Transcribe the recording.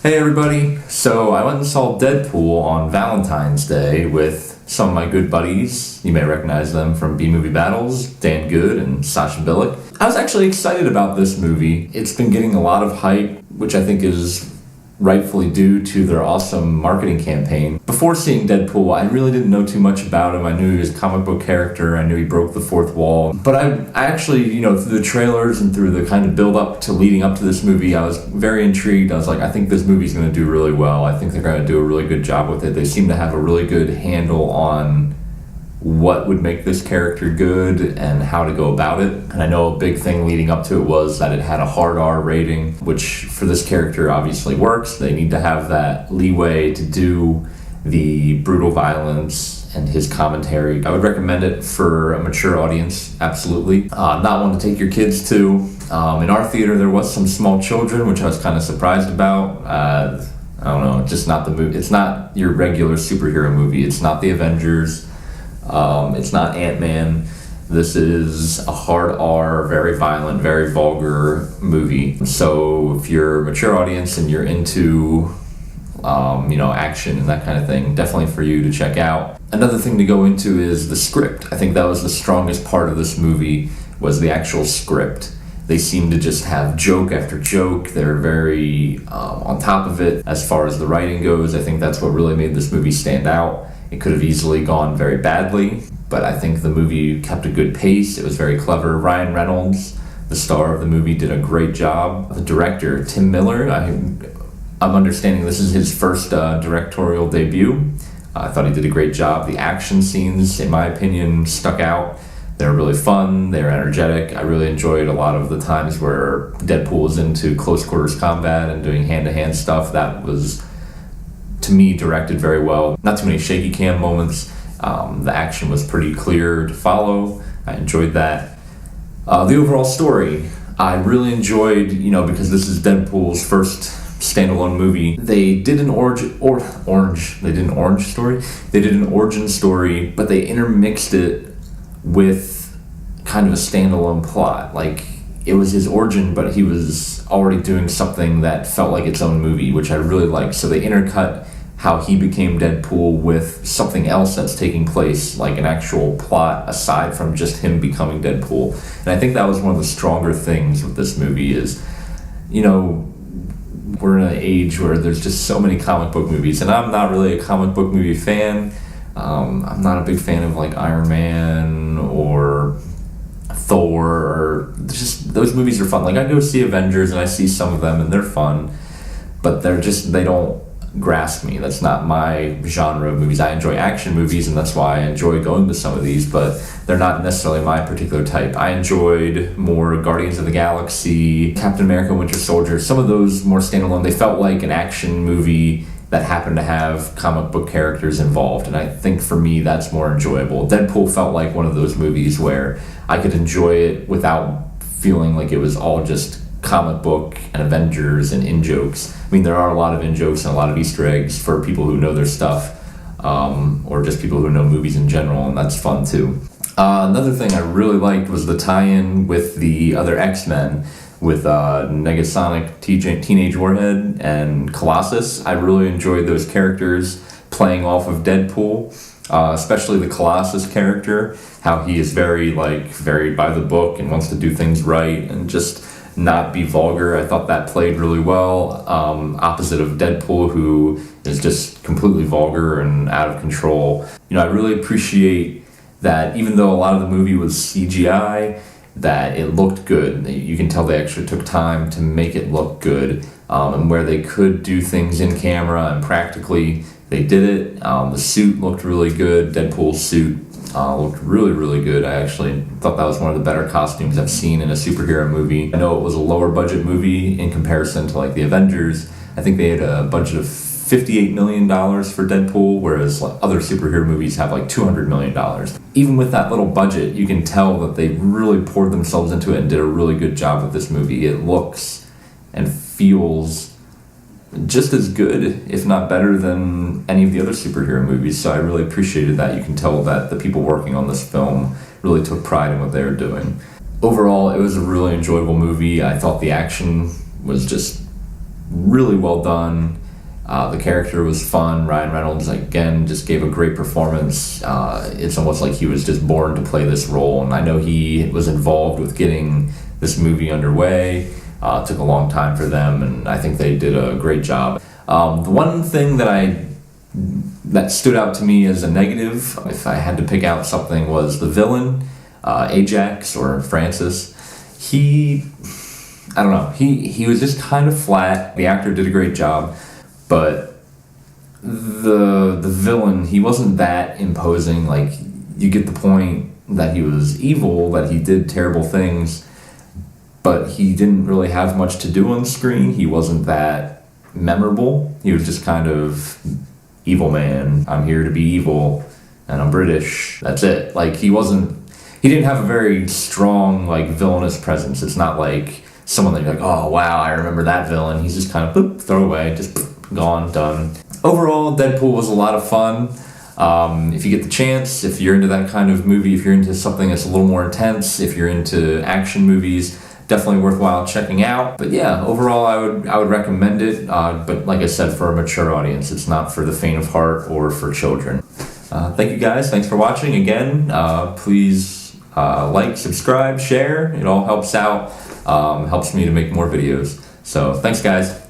Hey everybody! So I went and saw Deadpool on Valentine's Day with some of my good buddies. You may recognize them from B-Movie Battles, Dan Good and Sasha Billick. I was actually excited about this movie. It's been getting a lot of hype, which I think is rightfully due to their awesome marketing campaign. Before seeing Deadpool, I really didn't know too much about him. I knew he was a comic book character. I knew he broke the fourth wall. But I actually, through the trailers and through the kind of build up to leading up to this movie, I was very intrigued. I was like, I think this movie's going to do really well. I think they're going to do a really good job with it. They seem to have a really good handle on what would make this character good and how to go about it. And I know a big thing leading up to it was that it had a hard R rating, which for this character obviously works. They need to have that leeway to do the brutal violence and his commentary. I would recommend it for a mature audience, absolutely. Not one to take your kids to. In our theater there was some small children, which I was kind of surprised about. I don't know, just not the movie. It's not your regular superhero movie. It's not the Avengers. It's not Ant-Man. This is a hard R, very violent, very vulgar movie. So if you're a mature audience and you're into, action and that kind of thing, definitely for you to check out. Another thing to go into is the script. I think that was the strongest part of this movie, was the actual script. They seem to just have joke after joke. They're very on top of it as far as the writing goes. I think that's what really made this movie stand out. It could have easily gone very badly, but I think the movie kept a good pace. It was very clever. Ryan Reynolds, the star of the movie, did a great job. The director, Tim Miller, I'm understanding this is his first directorial debut. I thought he did a great job. The action scenes, in my opinion, stuck out. They were really fun. They were energetic. I really enjoyed a lot of the times where Deadpool was into close quarters combat and doing hand-to-hand stuff. That was, to me, directed very well. Not too many shaky cam moments. The action was pretty clear to follow. I enjoyed that. The overall story, I really enjoyed, because this is Deadpool's first standalone movie. They did an origin story, but they intermixed it with kind of a standalone plot. Like, it was his origin, but he was already doing something that felt like its own movie, which I really liked. So they intercut how he became Deadpool with something else that's taking place, like an actual plot aside from just him becoming Deadpool. And I think that was one of the stronger things with this movie is, we're in an age where there's just so many comic book movies, and I'm not really a comic book movie fan. I'm not a big fan of like Iron Man or Thor, or just those movies are fun. Like, I go see Avengers and I see some of them and they're fun, but they don't grasp me. That's not my genre of movies. I enjoy action movies, and that's why I enjoy going to some of these, but they're not necessarily my particular type. I enjoyed more Guardians of the Galaxy, Captain America, Winter Soldier, some of those more standalone. They felt like an action movie that happened to have comic book characters involved, and I think for me that's more enjoyable. Deadpool felt like one of those movies where I could enjoy it without feeling like it was all just comic book and Avengers and in-jokes. I mean, there are a lot of in-jokes and a lot of Easter eggs for people who know their stuff, or just people who know movies in general, and that's fun too. Another thing I really liked was the tie-in with the other X-Men, with Negasonic, Teenage Warhead, and Colossus. I really enjoyed those characters playing off of Deadpool, especially the Colossus character, how he is very by the book and wants to do things right and just not be vulgar. I thought that played really well, opposite of Deadpool, who is just completely vulgar and out of control. I really appreciate that even though a lot of the movie was CGI, that it looked good. You can tell they actually took time to make it look good, and where they could do things in camera and practically, they did it. The suit looked really good. Deadpool's suit looked really, really good. I actually thought that was one of the better costumes I've seen in a superhero movie. I know it was a lower budget movie in comparison to like the Avengers. I think they had a budget of $58 million for Deadpool, whereas other superhero movies have like $200 million. Even with that little budget, you can tell that they really poured themselves into it and did a really good job with this movie. It looks and feels just as good, if not better, than any of the other superhero movies. So I really appreciated that. You can tell that the people working on this film really took pride in what they were doing. Overall, it was a really enjoyable movie. I thought the action was just really well done. The character was fun. Ryan Reynolds, again, just gave a great performance. It's almost like he was just born to play this role, and I know he was involved with getting this movie underway. It took a long time for them, and I think they did a great job. The one thing that stood out to me as a negative, if I had to pick out something, was the villain, Ajax or Francis. I don't know, he was just kind of flat. The actor did a great job, but the villain, he wasn't that imposing. Like, you get the point that he was evil, that he did terrible things, but he didn't really have much to do on screen. He wasn't that memorable. He was just kind of evil man. I'm here to be evil, and I'm British. That's it. Like, he didn't have a very strong, like, villainous presence. It's not like someone that you're like, oh wow, I remember that villain. He's just kind of boop, throw away, just boop, gone, done. Overall, Deadpool was a lot of fun. If you get the chance, if you're into that kind of movie, if you're into something that's a little more intense, if you're into action movies, definitely worthwhile checking out. But yeah, overall, I would recommend it. But like I said, for a mature audience, it's not for the faint of heart or for children. Thank you guys. Thanks for watching. Again, please like, subscribe, share. It all helps out. Helps me to make more videos. So thanks, guys.